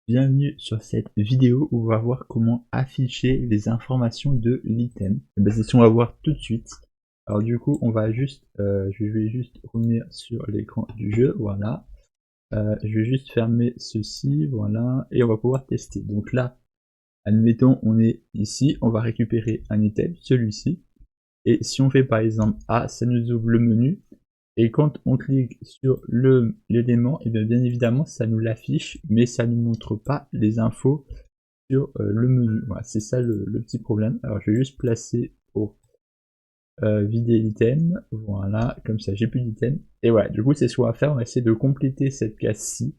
Bienvenue sur cette vidéo où on va voir comment afficher les informations de l'item. C'est ce qu'on va voir tout de suite. Alors du coup, on va juste, je vais juste revenir sur l'écran du jeu, voilà. Je vais juste fermer ceci, voilà, et on va pouvoir tester. Donc là, admettons, on est ici, on va récupérer un item, celui-ci. Et si on fait par exemple A, ça nous ouvre le menu. Et quand on clique sur l'élément, et bien évidemment ça nous l'affiche, mais ça ne nous montre pas les infos sur le menu. Voilà, c'est ça le petit problème. Alors je vais juste placer pour vider l'item. Voilà, comme ça j'ai plus d'item. Et voilà, du coup c'est ce qu'on va faire, on va essayer de compléter cette case-ci.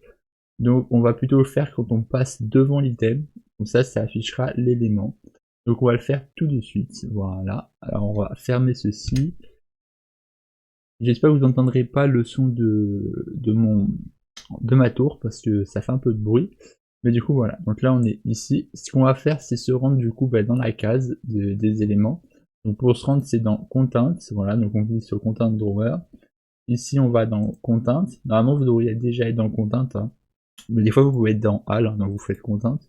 Donc on va plutôt le faire quand on passe devant l'item, comme ça affichera l'élément. Donc on va le faire tout de suite. Voilà, alors on va fermer ceci. J'espère que vous n'entendrez pas le son de ma tour parce que ça fait un peu de bruit. Mais du coup voilà, donc là on est ici. Ce qu'on va faire c'est se rendre du coup dans la case des éléments. Donc pour se rendre c'est dans Content, voilà, donc on clique sur Content Drawer. Ici on va dans Content. Normalement vous devriez déjà être dans Content, hein. Mais des fois vous pouvez être dans All, hein, donc vous faites Content.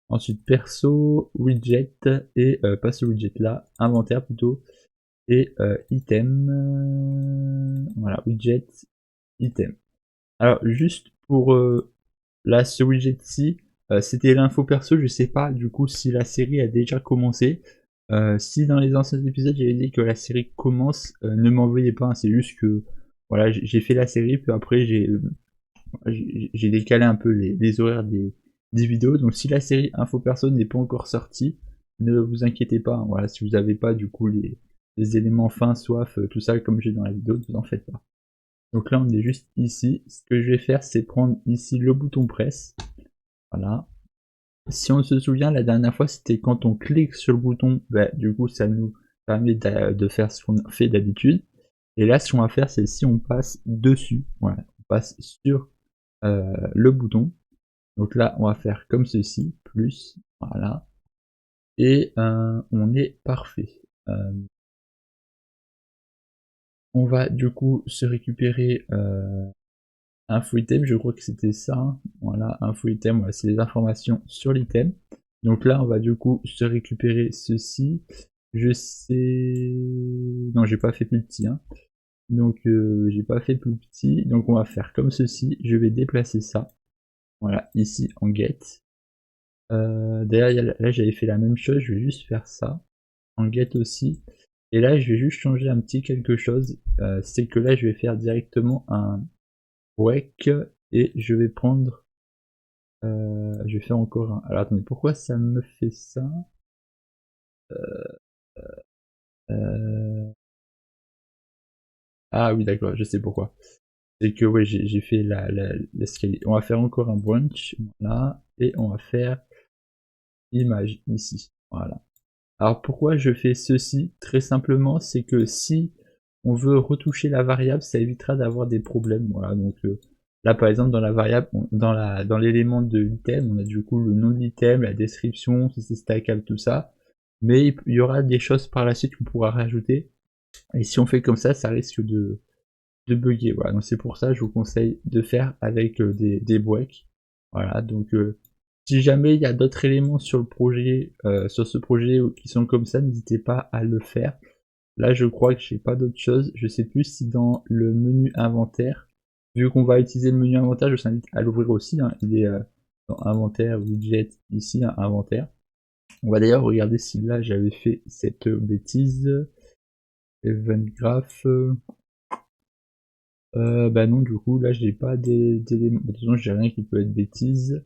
Ensuite perso, widget et pas ce widget là, inventaire plutôt et item, voilà, widget, item. Alors juste pour là ce widget-ci, c'était l'info perso, je sais pas du coup si la série a déjà commencé. Si dans les anciens épisodes j'avais dit que la série commence, ne m'envoyez pas, hein, c'est juste que voilà, j'ai fait la série, puis après j'ai décalé un peu les horaires des vidéos, donc si la série info perso n'est pas encore sortie, ne vous inquiétez pas, hein, voilà, si vous n'avez pas du coup les éléments faim, soif, tout ça comme j'ai dans la vidéo, ne vous en faites pas. Donc là on est juste ici, ce que je vais faire c'est prendre ici le bouton presse, voilà. Si on se souvient la dernière fois c'était quand on clique sur le bouton, bah, du coup ça nous permet de faire ce qu'on fait d'habitude, et là ce qu'on va faire c'est si on passe dessus, voilà, on passe sur le bouton, donc là on va faire comme ceci, plus, voilà, et on est parfait. On va du coup se récupérer un faux item, je crois que c'était ça, hein. Voilà, un faux item, voilà, c'est les informations sur l'item. Donc là on va du coup se récupérer ceci, je sais... Non, j'ai pas fait plus petit, hein. Donc j'ai pas fait plus petit, donc on va faire comme ceci, je vais déplacer ça, voilà, ici en get. D'ailleurs là j'avais fait la même chose, je vais juste faire ça, en get aussi. Et là je vais juste changer un petit quelque chose, c'est que là je vais faire directement un break et je vais prendre, je vais faire encore un... Alors attendez, pourquoi ça me fait ça? euh... Ah oui d'accord, je sais pourquoi. C'est que ouais j'ai fait l'escalier. On va faire encore un branch, voilà, et on va faire image ici, voilà. Alors pourquoi je fais ceci? Très simplement, c'est que si on veut retoucher la variable, ça évitera d'avoir des problèmes. Voilà, donc là par exemple dans la variable, dans l'élément de l'item, on a du coup le nom de l'item, la description, si c'est stackable, tout ça. Mais il y aura des choses par la suite qu'on pourra rajouter. Et si on fait comme ça risque de bugger. Voilà, donc c'est pour ça que je vous conseille de faire avec des breaks. Voilà, donc si jamais il y a d'autres éléments sur le projet, sur ce projet qui sont comme ça, n'hésitez pas à le faire. Là, je crois que j'ai pas d'autre chose. Je sais plus si dans le menu inventaire, vu qu'on va utiliser le menu inventaire, je vous invite à l'ouvrir aussi, hein. Il est dans inventaire, widget, ici, hein, inventaire. On va d'ailleurs regarder si là j'avais fait cette bêtise. Event graph. Bah non, du coup, là, j'ai pas d'éléments. De toute façon, j'ai rien qui peut être bêtise.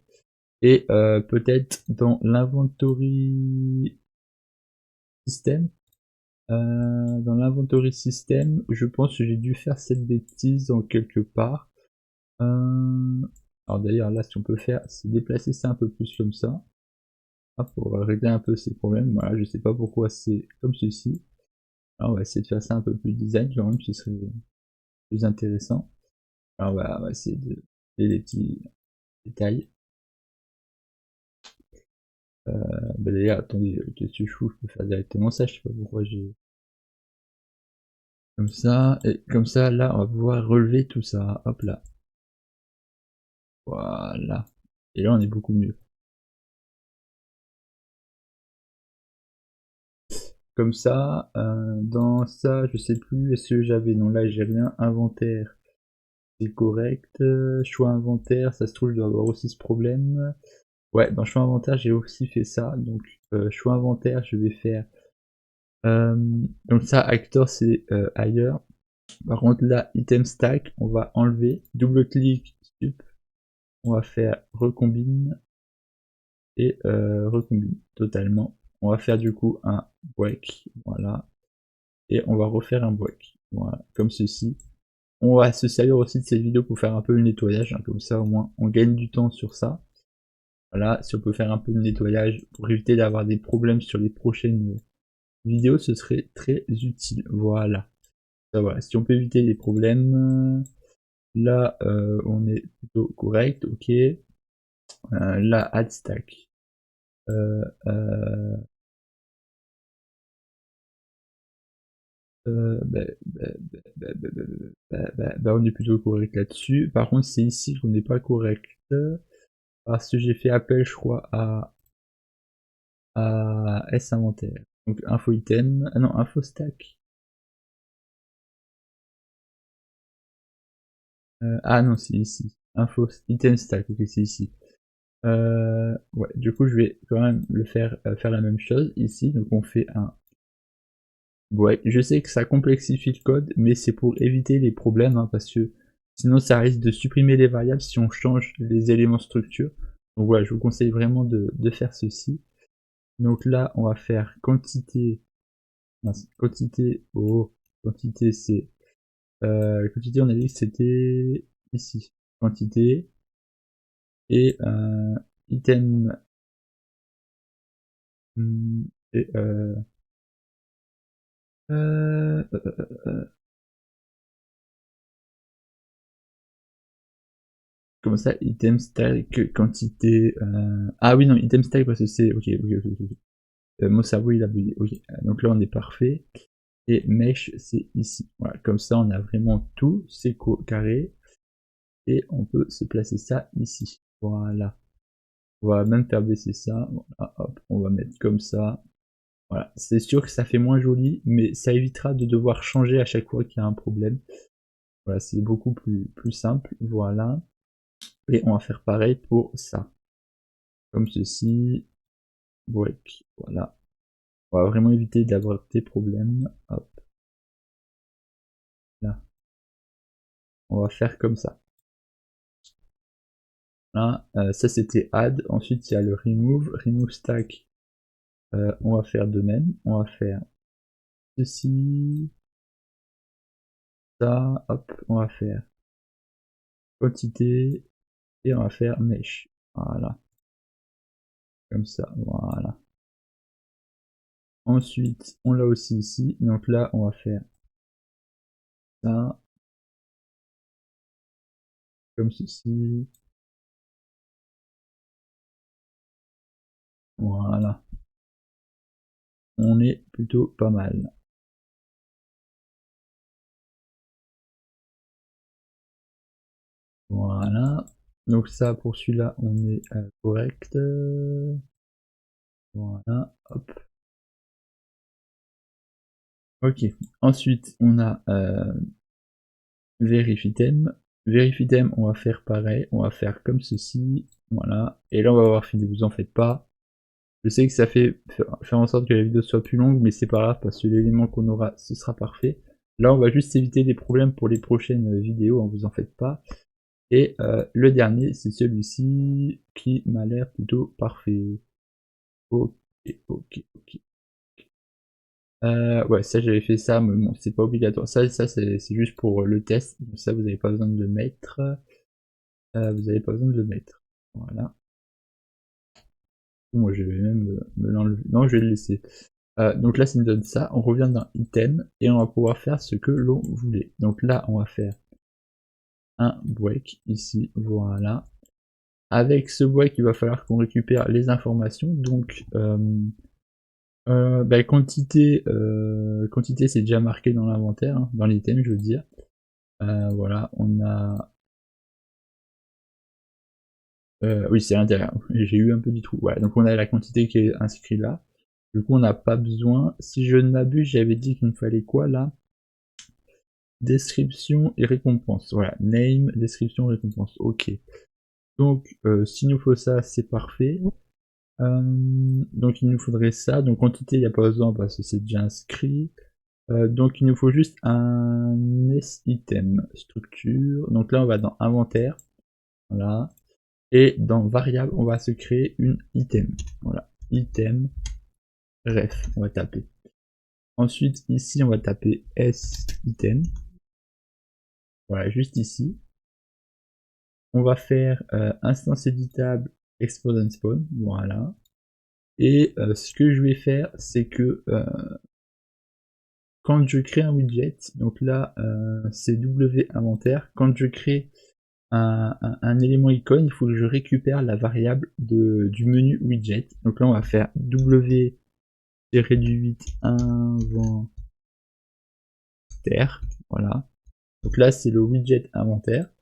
Et peut-être dans l'inventory system. Dans l'inventory system, je pense que j'ai dû faire cette bêtise en quelque part. Alors d'ailleurs, là, ce qu'on peut faire, c'est déplacer ça un peu plus comme ça. Hop, pour régler un peu ces problèmes. Voilà, je sais pas pourquoi c'est comme ceci. Alors, on va essayer de faire ça un peu plus design, quand même, ce serait plus intéressant. Alors, on va essayer de faire des petits détails. Bah d'ailleurs, attendez, qu'est-ce que je fous? Je peux faire directement ça, je sais pas pourquoi j'ai... Comme ça, et comme ça, là, on va pouvoir relever tout ça. Hop là. Voilà. Et là on est beaucoup mieux. Comme ça, dans ça, je sais plus, est-ce que j'avais, non là j'ai rien, inventaire, c'est correct, choix inventaire, ça se trouve je dois avoir aussi ce problème. Ouais, dans choix inventaire j'ai aussi fait ça, donc choix inventaire je vais faire, donc ça acteur c'est ailleurs. Par contre là, item stack, on va enlever, double clic, sup, on va faire recombine, et recombine totalement. On va faire du coup un break, voilà, et on va refaire un break, voilà, comme ceci. On va se servir aussi de cette vidéo pour faire un peu le nettoyage, hein, comme ça au moins on gagne du temps sur ça. Voilà, si on peut faire un peu de nettoyage pour éviter d'avoir des problèmes sur les prochaines vidéos, ce serait très utile. Voilà. Ça, voilà. Si on peut éviter les problèmes, là on est plutôt correct, ok. Là, add stack. Euh, euh, on est plutôt correct là-dessus. Par contre, c'est ici qu'on n'est pas correct. Parce que j'ai fait appel, je crois, à S inventaire. Donc info item, ah non, info stack. Ah non, c'est ici. Info item stack, ok, c'est ici. Ouais, du coup, je vais quand même le faire, faire la même chose ici. Donc on fait un. Ouais, je sais que ça complexifie le code, mais c'est pour éviter les problèmes, hein, parce que sinon ça risque de supprimer les variables si on change les éléments structure. Donc voilà, je vous conseille vraiment de faire ceci. Donc là, on va faire quantité. Mince, quantité. Oh, quantité c'est. Quantité, on a dit que c'était ici. Quantité. Et item. Et euh, euh, euh, comment ça, item stack, quantité. Ah oui, non, item stack parce que c'est. Ok, ok, ok, ok. Mon cerveau il a bugué. Ok, donc là on est parfait. Et mesh c'est ici. Voilà, comme ça on a vraiment tout, c'est carré. Et on peut se placer ça ici. Voilà. On va même faire baisser ça. Voilà, hop, on va mettre comme ça. Voilà, c'est sûr que ça fait moins joli, mais ça évitera de devoir changer à chaque fois qu'il y a un problème. Voilà, c'est beaucoup plus simple. Voilà. Et on va faire pareil pour ça. Comme ceci. Break. Voilà. On va vraiment éviter d'avoir des problèmes. Hop. Là. On va faire comme ça. Là, ça c'était add. Ensuite, il y a le remove. Remove stack. On va faire de même. On va faire ceci. Ça. Hop. On va faire quantité. Et on va faire mesh. Voilà. Comme ça. Voilà. Ensuite, on l'a aussi ici. Donc là, on va faire ça. Comme ceci. Voilà. On est plutôt pas mal. Voilà. Donc ça, pour celui-là, on est correct. Voilà. Hop. Ok. Ensuite, on a Verifitem. Verifitem, on va faire pareil. On va faire comme ceci. Voilà. Et là, on va avoir fini. Vous en faites pas. Je sais que ça fait faire en sorte que la vidéo soit plus longue, mais c'est pas grave parce que l'élément qu'on aura, ce sera parfait. Là, on va juste éviter des problèmes pour les prochaines vidéos, hein, vous en faites pas. Et le dernier, c'est celui-ci qui m'a l'air plutôt parfait. Ok, ok, ok. Ouais, ça j'avais fait ça, mais bon, c'est pas obligatoire. Ça c'est juste pour le test. Ça, vous n'avez pas besoin de le mettre. Vous n'avez pas besoin de le mettre. Voilà. Moi, je vais même me l'enlever. Non, je vais le laisser. Donc là, ça nous donne ça. On revient dans item et on va pouvoir faire ce que l'on voulait. Donc là, on va faire un break ici. Voilà. Avec ce break, il va falloir qu'on récupère les informations. Donc, quantité, quantité c'est déjà marqué dans l'inventaire, hein, dans l'item, je veux dire. Voilà, on a Oui, c'est à l'intérieur. J'ai eu un petit trou. Voilà, donc on a la quantité qui est inscrite là. Du coup, on n'a pas besoin. Si je ne m'abuse, j'avais dit qu'il me fallait quoi là? Description et récompense. Voilà, name, description, récompense. Ok. Donc, s'il nous faut ça, c'est parfait. Donc, il nous faudrait ça. Donc, quantité, il n'y a pas besoin parce que c'est déjà inscrit. Donc, il nous faut juste un S-item. Structure. Donc là, on va dans inventaire. Voilà. Et dans variable, on va se créer une item. Voilà. Item ref. On va taper. Ensuite, ici, on va taper S-item. Voilà, juste ici. On va faire instance éditable explode spawn, voilà. Et ce que je vais faire, c'est que quand je crée un widget, donc là c'est W inventaire, quand je crée un élément icône, il faut que je récupère la variable du menu widget. Donc là on va faire W-8 inventaire, voilà. Donc là c'est le widget inventaire.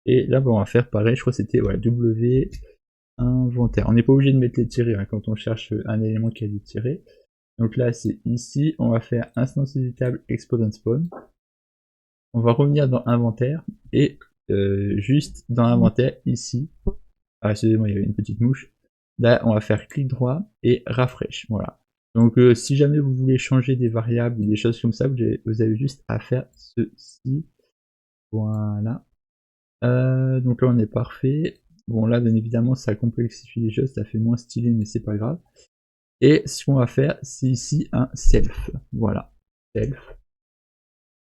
Et là on va faire pareil, je crois que c'était ouais, W inventaire. On n'est pas obligé de mettre les tirés hein, quand on cherche un élément qui a des tirés. Donc là, c'est ici, on va faire instance éditable explode spawn. On va revenir dans inventaire et juste dans inventaire ici. Ah, excusez-moi, il y avait une petite mouche. Là, on va faire clic droit et refresh. Voilà. Donc, si jamais vous voulez changer des variables ou des choses comme ça, vous avez juste à faire ceci. Voilà. Donc là, on est parfait. Bon, là, bien évidemment, ça complexifie les choses, ça fait moins stylé, mais c'est pas grave. Et ce qu'on va faire, c'est ici un self. Voilà. Self.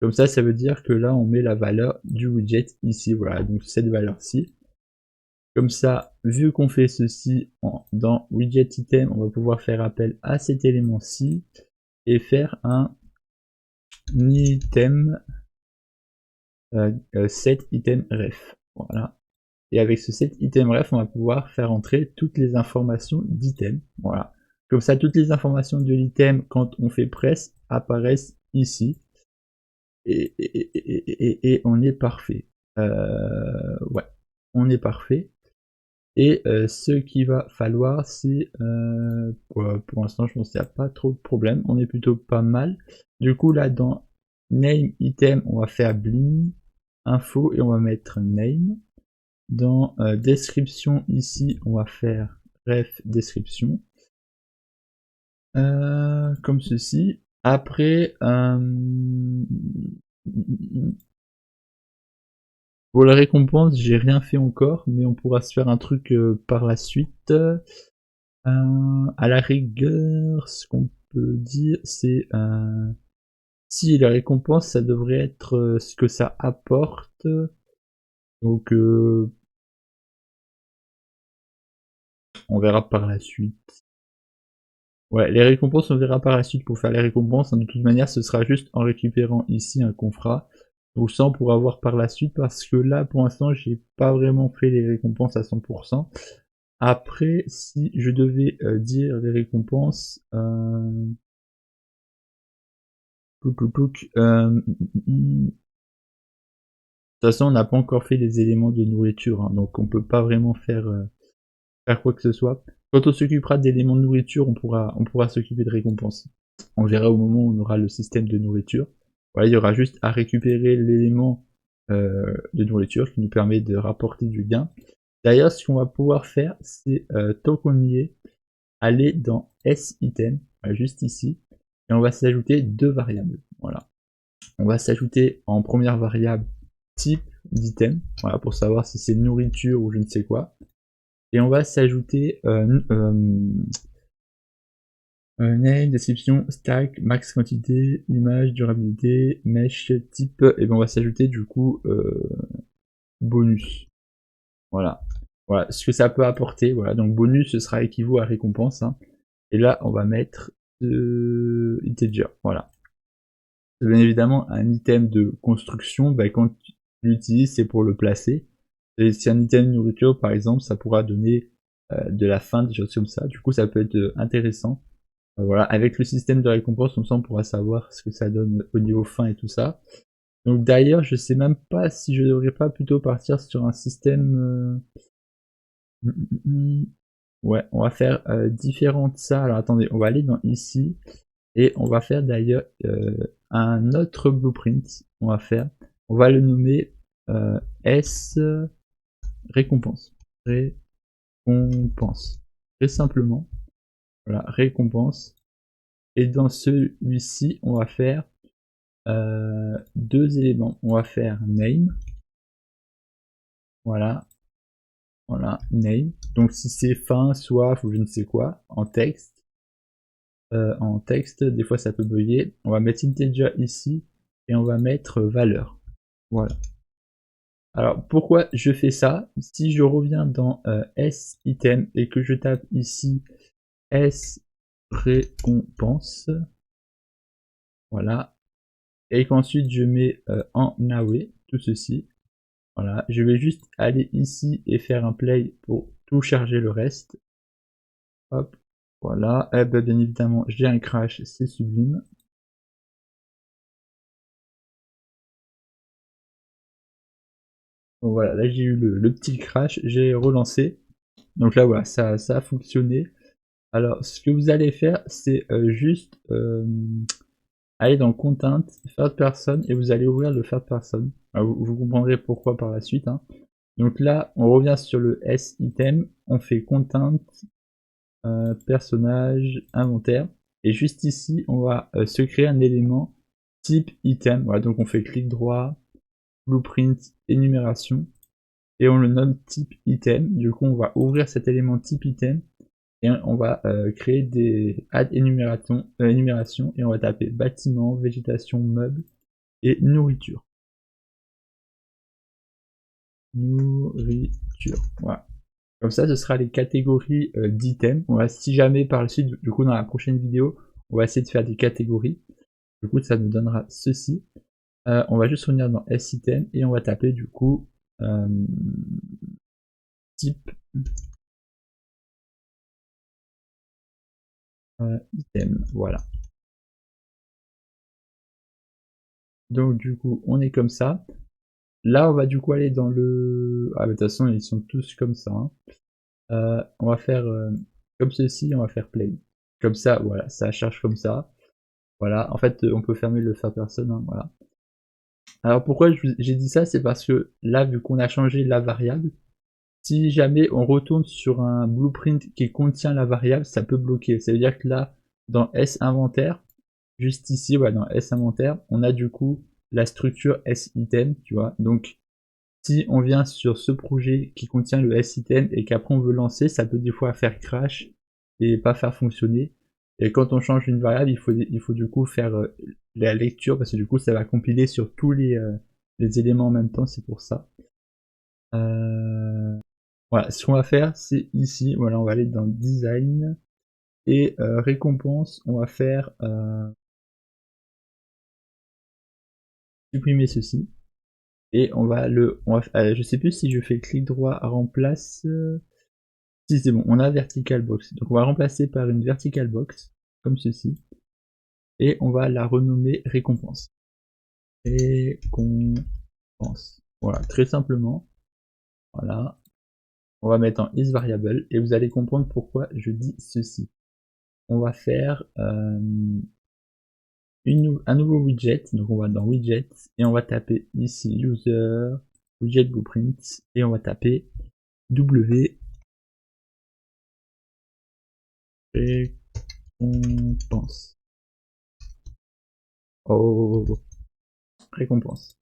Comme ça veut dire que là, on met la valeur du widget ici. Voilà, donc cette valeur-ci. Comme ça, vu qu'on fait ceci dans widget item, on va pouvoir faire appel à cet élément-ci et faire un item set item ref. Voilà. Et avec ce set item ref, on va pouvoir faire entrer toutes les informations d'item. Voilà. Comme ça, toutes les informations de l'item, quand on fait press, apparaissent ici. Et on est parfait. Ouais, on est parfait. Et ce qu'il va falloir, c'est... pour l'instant, je pense qu'il n'y a pas trop de problème. On est plutôt pas mal. Du coup, là, dans name item, on va faire bling info et on va mettre name. Dans description, ici, on va faire ref description. Comme ceci. Après, pour la récompense, j'ai rien fait encore, mais on pourra se faire un truc par la suite. À la rigueur, ce qu'on peut dire, c'est si la récompense, ça devrait être ce que ça apporte. Donc, on verra par la suite. Ouais, les récompenses, on verra par la suite pour faire les récompenses. De toute manière, ce sera juste en récupérant ici un qu'on fera. Donc ça, on pourra voir par la suite parce que là, pour l'instant, j'ai pas vraiment fait les récompenses à 100%. Après, si je devais dire les récompenses, de toute façon, on n'a pas encore fait les éléments de nourriture, hein, donc on peut pas vraiment faire quoi que ce soit. Quand on s'occupera d'éléments de nourriture, on pourra s'occuper de récompenses. On verra au moment où on aura le système de nourriture. Voilà, il y aura juste à récupérer l'élément de nourriture qui nous permet de rapporter du gain. D'ailleurs, ce qu'on va pouvoir faire, c'est tant qu'on y est, aller dans S-item, juste ici, et on va s'ajouter deux variables. Voilà. On va s'ajouter en première variable type d'item, voilà, pour savoir si c'est nourriture ou je ne sais quoi. Et on va s'ajouter name, description, stack, max quantité, image, durabilité, mesh, type, et ben on va s'ajouter du coup bonus. Voilà. Voilà ce que ça peut apporter. Voilà, donc bonus ce sera équivaut à récompense. Hein. Et là on va mettre integer. Voilà. Bien évidemment un item de construction, bah, quand tu l'utilises c'est pour le placer. Et si un item de nourriture par exemple, ça pourra donner de la faim, des choses comme ça. Du coup ça peut être intéressant. Voilà, avec le système de récompense, comme ça on pourra savoir ce que ça donne au niveau fin et tout ça. Donc d'ailleurs, je sais même pas si je devrais pas plutôt partir sur un système Ouais, on va faire différentes ça. Alors attendez, on va aller dans ici et on va faire d'ailleurs un autre blueprint. On va le nommer S récompense. Récompense. Très simplement. Voilà, récompense. Et dans celui-ci, on va faire deux éléments. On va faire name. Voilà. Voilà, name. Donc si c'est faim, soif ou je ne sais quoi, en texte. Des fois ça peut bugger. On va mettre integer ici et on va mettre valeur. Voilà. Alors pourquoi je fais ça? Si je reviens dans S item et que je tape ici S récompense, voilà, et qu'ensuite je mets en away tout ceci, voilà, je vais juste aller ici et faire un play pour tout charger le reste. Hop, voilà, eh ben, bien évidemment j'ai un crash, c'est sublime. Bon, voilà, là j'ai eu le petit crash, j'ai relancé. Donc là voilà, ça a fonctionné. Alors ce que vous allez faire, c'est juste aller dans Content, Third Person, et vous allez ouvrir le Third Person. Alors, vous comprendrez pourquoi par la suite. Hein. Donc là, on revient sur le S item, on fait Content, personnage, inventaire. Et juste ici, on va se créer un élément type item. Voilà, donc on fait clic droit, blueprint, énumération. Et on le nomme type item. Du coup, on va ouvrir cet élément type item et on va créer des add énumération et on va taper bâtiment, végétation, meubles et nourriture. Nourriture. Voilà. Comme ça, ce sera les catégories d'items. Si jamais par la suite, du coup, dans la prochaine vidéo, on va essayer de faire des catégories. Du coup, ça nous donnera ceci. On va juste revenir dans S-item et on va taper du coup type item. Voilà. Donc du coup, on est comme ça. Là, on va du coup aller dans le... Ah, mais de toute façon, ils sont tous comme ça. Hein. On va faire comme ceci, on va faire play. Comme ça, voilà, ça charge comme ça. Voilà, en fait, on peut fermer le faire personne. Hein, voilà. Alors pourquoi j'ai dit ça? C'est parce que là, vu qu'on a changé la variable, si jamais on retourne sur un blueprint qui contient la variable, ça peut bloquer. Ça veut dire que là, dans S inventaire, juste ici, voilà, dans S inventaire, on a du coup la structure S item, tu vois. Donc si on vient sur ce projet qui contient le S-item et qu'après on veut lancer, ça peut des fois faire crash et pas faire fonctionner. Et quand on change une variable, il faut du coup faire la lecture parce que du coup ça va compiler sur tous les éléments en même temps, c'est pour ça. Voilà, ce qu'on va faire, c'est ici, voilà, on va aller dans Design et récompense, on va faire supprimer ceci. Et on va je sais plus si je fais clic droit à remplace. Si c'est bon, on a vertical box. Donc on va remplacer par une vertical box, comme ceci. Et on va la renommer récompense. Récompense. Voilà, très simplement. Voilà. On va mettre en isVariable et vous allez comprendre pourquoi je dis ceci. On va faire un nouveau widget. Donc on va dans widget et on va taper ici user, widget blueprint et on va taper W récompense. Oh, récompense.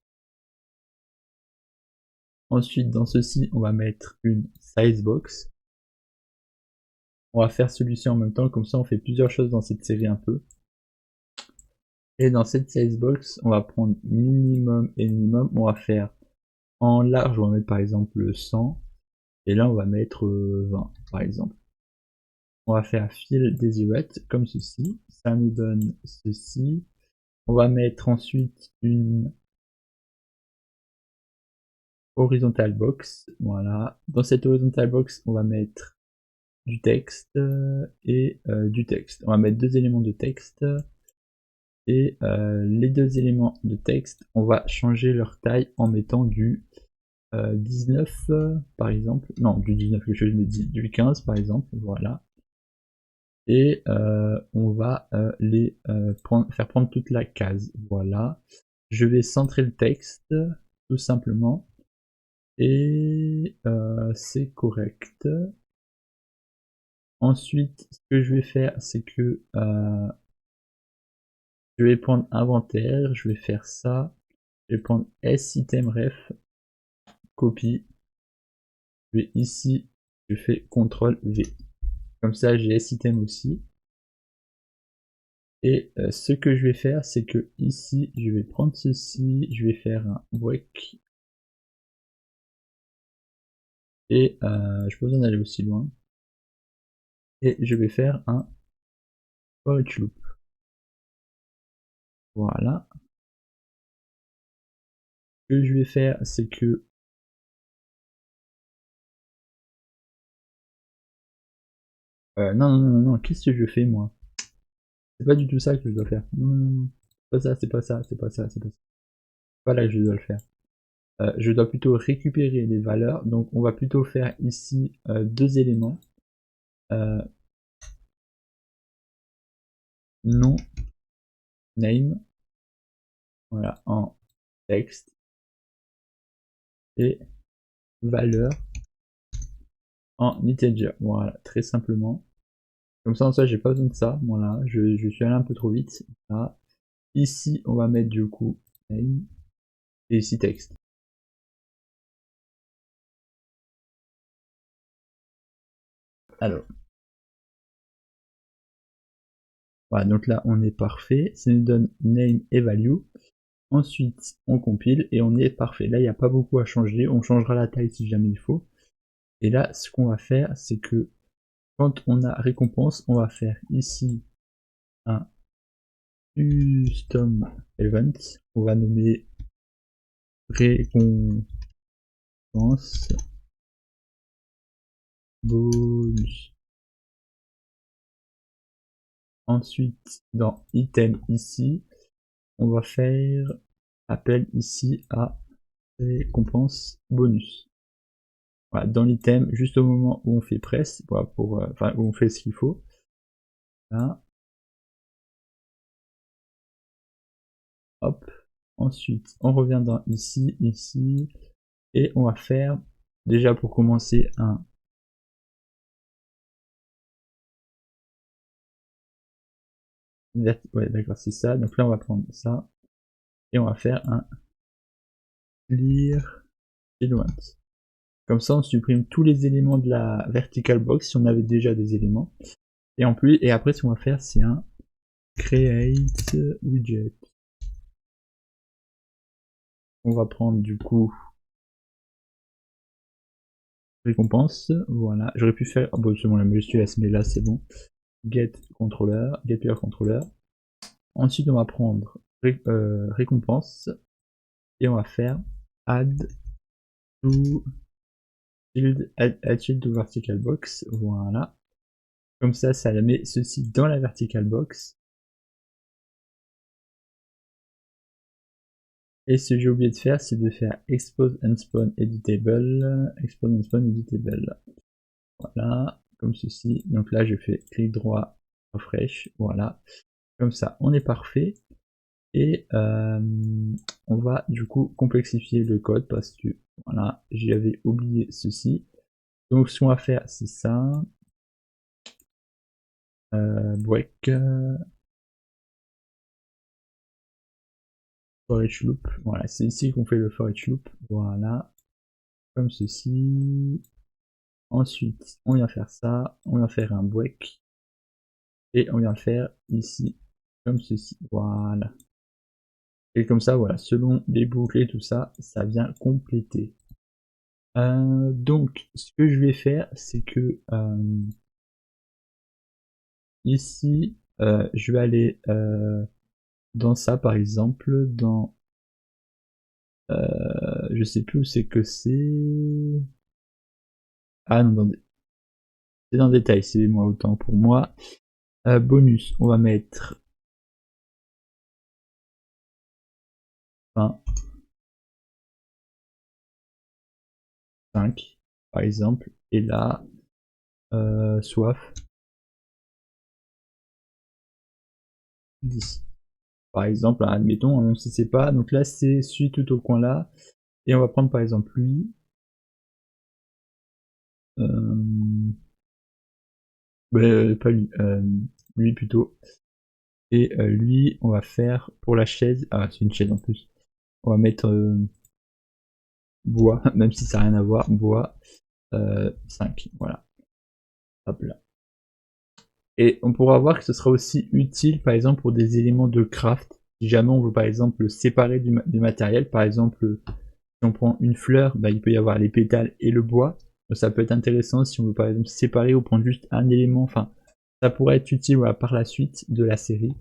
Ensuite, dans ceci, on va mettre une size box. On va faire celui-ci en même temps, comme ça on fait plusieurs choses dans cette série un peu. Et dans cette size box, on va prendre minimum et minimum. On va faire en large, on va mettre par exemple 100. Et là, on va mettre 20 par exemple. On va faire fill desired comme ceci. Ça nous donne ceci. On va mettre ensuite une horizontal box. Voilà. Dans cette horizontal box, on va mettre du texte et du texte. On va mettre deux éléments de texte et les deux éléments de texte, on va changer leur taille en mettant du 19 par exemple, non du 19 que je me dis, du 15 par exemple, voilà. Et on va faire prendre toute la case, voilà. Je vais centrer le texte, tout simplement, et c'est correct. Ensuite, ce que je vais faire, c'est que je vais prendre inventaire, je vais faire ça, je vais prendre s-item-ref, copie, je vais ici, je fais CTRL V. Comme ça, j'ai s-item aussi. Et ce que je vais faire, c'est que ici, je vais prendre ceci, je vais faire un break. Et je n'ai pas besoin d'aller aussi loin. Et je vais faire un for each loop. Voilà. Ce que je vais faire, c'est que non, qu'est-ce que je fais moi? C'est pas du tout ça que je dois faire. Non, c'est pas ça, c'est pas ça, c'est pas ça. C'est pas là que je dois le faire. Je dois plutôt récupérer les valeurs, donc on va plutôt faire ici deux éléments. Nom, name, voilà, en texte, et valeur en integer, voilà, très simplement. Comme ça, en soi, j'ai pas besoin de ça, voilà, je suis allé un peu trop vite. Voilà. Ici, on va mettre du coup name, et ici texte. Alors, voilà, donc là, on est parfait, ça nous donne name et value. Ensuite, on compile et on est parfait. Là, il n'y a pas beaucoup à changer, on changera la taille si jamais il faut. Et là, ce qu'on va faire, c'est que quand on a récompense, on va faire ici un custom event. On va nommer récompense bonus. Ensuite, dans item ici, on va faire appel ici à récompense bonus. Voilà, dans l'item, juste au moment où on fait press, voilà, enfin où on fait ce qu'il faut. Là. Hop. Ensuite, on revient dans ici, et on va faire déjà pour commencer un ouais, d'accord, c'est ça. Donc là, on va prendre ça et on va faire un clear element. Comme ça, on supprime tous les éléments de la vertical box si on avait déjà des éléments. Et en plus, et après, ce qu'on va faire, c'est un create widget. On va prendre du coup récompense. Voilà. J'aurais pu faire, bon, c'est bon, la majuscule, mais là, c'est bon. Get controller, get player controller. Ensuite, on va prendre récompense et on va faire add to shield to vertical box. Voilà. Comme ça met ceci dans la vertical box. Et ce que j'ai oublié de faire, c'est de faire expose and spawn editable. Expose and spawn editable. Voilà, comme ceci. Donc là, je fais clic droit, refresh. Voilà. Comme ça, on est parfait. Et on va du coup complexifier le code parce que voilà, j'avais oublié ceci. Donc ce qu'on va faire, c'est ça. Break for each loop. Voilà, c'est ici qu'on fait le for each loop. Voilà, comme ceci. Ensuite, on vient faire ça. On vient faire un break. Et on vient faire ici, comme ceci. Voilà. Et comme ça, voilà, selon les boucles et tout ça, ça vient compléter. Donc, ce que je vais faire, c'est que ici, je vais aller dans ça, par exemple, dans... je sais plus où c'est que c'est... Ah non, c'est dans détail, c'est moi autant pour moi. Bonus, on va mettre... Enfin, 5 par exemple, et là soif 10 par exemple, admettons, même si c'est pas, donc là c'est celui tout au coin là, et on va prendre par exemple lui, pas lui, lui plutôt, et lui on va faire pour la chaise, ah c'est une chaise en plus, on va mettre bois, même si ça n'a rien à voir, bois 5, voilà, hop là. Et on pourra voir que ce sera aussi utile par exemple pour des éléments de craft, si jamais on veut par exemple le séparer du matériel, par exemple si on prend une fleur, bah, il peut y avoir les pétales et le bois, donc ça peut être intéressant si on veut par exemple séparer ou prendre juste un élément, enfin ça pourrait être utile voilà, par la suite de la série.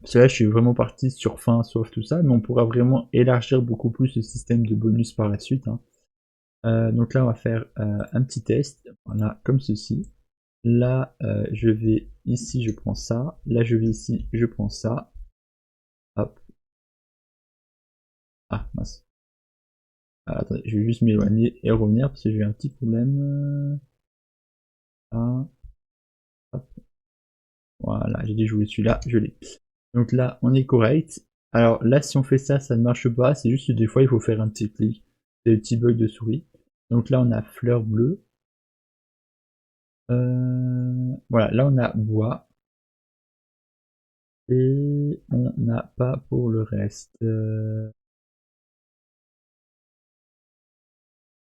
Parce que là je suis vraiment parti sur faim, soif, tout ça, mais on pourra vraiment élargir beaucoup plus le système de bonus par la suite. Hein. Donc là on va faire un petit test, voilà, comme ceci. Là, je vais ici, je prends ça. Là, je vais ici, je prends ça. Hop. Ah, mince. Ah, attendez, je vais juste m'éloigner et revenir parce que j'ai eu un petit problème. Ah, hop. Voilà, j'ai dit que je voulais celui-là, je l'ai. Donc là, on est correct. Alors là, si on fait ça, ça ne marche pas. C'est juste que des fois, il faut faire un petit clic. C'est le petit bug de souris. Donc là, on a fleur bleue. Voilà, là, on a bois. Et on n'a pas pour le reste.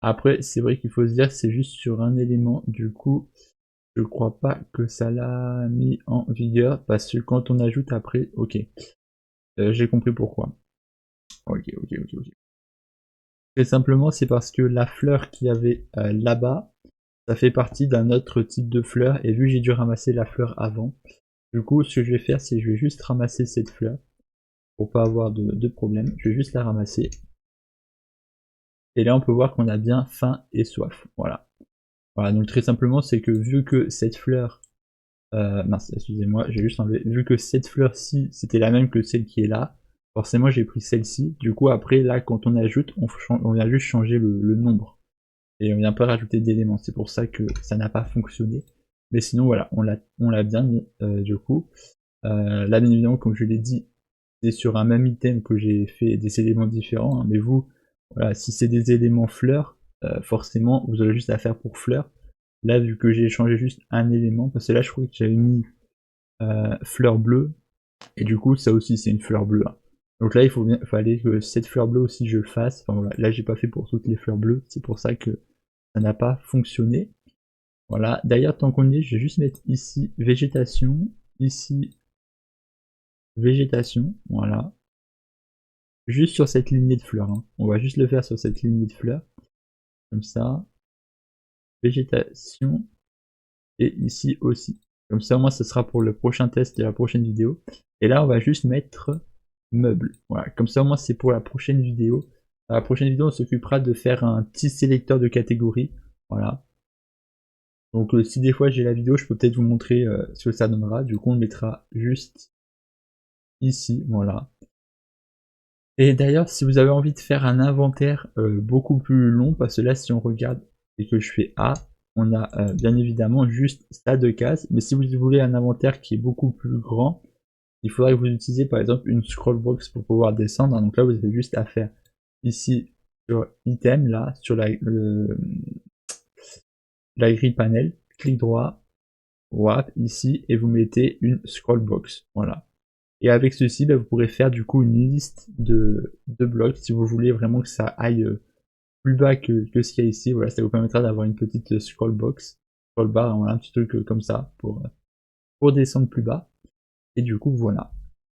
Après, c'est vrai qu'il faut se dire que c'est juste sur un élément, du coup, je crois pas que ça l'a mis en vigueur, parce que quand on ajoute après, ok, j'ai compris pourquoi. Ok. Très simplement, c'est parce que la fleur qu'il y avait là-bas, ça fait partie d'un autre type de fleur, et vu que j'ai dû ramasser la fleur avant, du coup, ce que je vais faire, c'est que je vais juste ramasser cette fleur, pour pas avoir de problème, je vais juste la ramasser. Et là, on peut voir qu'on a bien faim et soif, voilà. Voilà, donc très simplement, c'est que vu que cette fleur, mince, excusez-moi, j'ai juste enlevé, vu que cette fleur-ci, c'était la même que celle qui est là, forcément j'ai pris celle-ci, du coup après, là, quand on ajoute, on vient juste changer le nombre, et on vient pas rajouter d'éléments, c'est pour ça que ça n'a pas fonctionné, mais sinon voilà, on l'a bien mis, du coup, là bien évidemment, comme je l'ai dit, c'est sur un même item que j'ai fait des éléments différents, hein, mais vous, voilà, si c'est des éléments fleurs, forcément, vous aurez juste à faire pour fleurs. Là, vu que j'ai changé juste un élément, parce que là, je crois que j'avais mis fleur bleue, et du coup, ça aussi, c'est une fleur bleue. Hein. Donc là, fallait que cette fleur bleue aussi, je le fasse. Enfin voilà, là, j'ai pas fait pour toutes les fleurs bleues, c'est pour ça que ça n'a pas fonctionné. Voilà, d'ailleurs, tant qu'on y est, je vais juste mettre ici végétation, ici végétation, voilà. Juste sur cette lignée de fleurs, hein. On va juste le faire sur cette lignée de fleurs, comme ça. Végétation, et ici aussi. Comme ça, au moins, ce sera pour le prochain test et la prochaine vidéo. Et là, on va juste mettre meuble. Voilà, comme ça, au moins, c'est pour la prochaine vidéo. À la prochaine vidéo, on s'occupera de faire un petit sélecteur de catégories. Voilà. Donc, si des fois j'ai la vidéo, je peux peut-être vous montrer ce que ça donnera. Du coup, on le mettra juste ici. Voilà. Et d'ailleurs, si vous avez envie de faire un inventaire beaucoup plus long, parce que là, si on regarde et que je fais A, on a bien évidemment juste ça de cases. Mais si vous voulez un inventaire qui est beaucoup plus grand, il faudrait que vous utilisiez par exemple une scrollbox pour pouvoir descendre. Donc là, vous avez juste à faire ici sur item, là, sur la grille panel, clic droit, WAP ici, et vous mettez une scrollbox. Voilà. Et avec ceci, bah, vous pourrez faire du coup une liste de blocs si vous voulez vraiment que ça aille plus bas que ce qu'il y a ici. Voilà, ça vous permettra d'avoir une petite scrollbox, scrollbar, voilà, un petit truc comme ça pour descendre plus bas. Et du coup, voilà.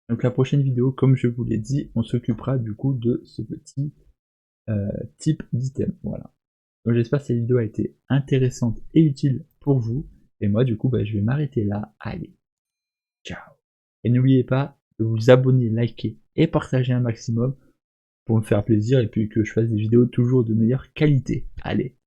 Donc la prochaine vidéo, comme je vous l'ai dit, on s'occupera du coup de ce petit type d'item. Voilà. Donc j'espère que cette vidéo a été intéressante et utile pour vous. Et moi, du coup, bah, je vais m'arrêter là. Allez, ciao. Et n'oubliez pas de vous abonner, liker et partager un maximum pour me faire plaisir et puis que je fasse des vidéos toujours de meilleure qualité. Allez,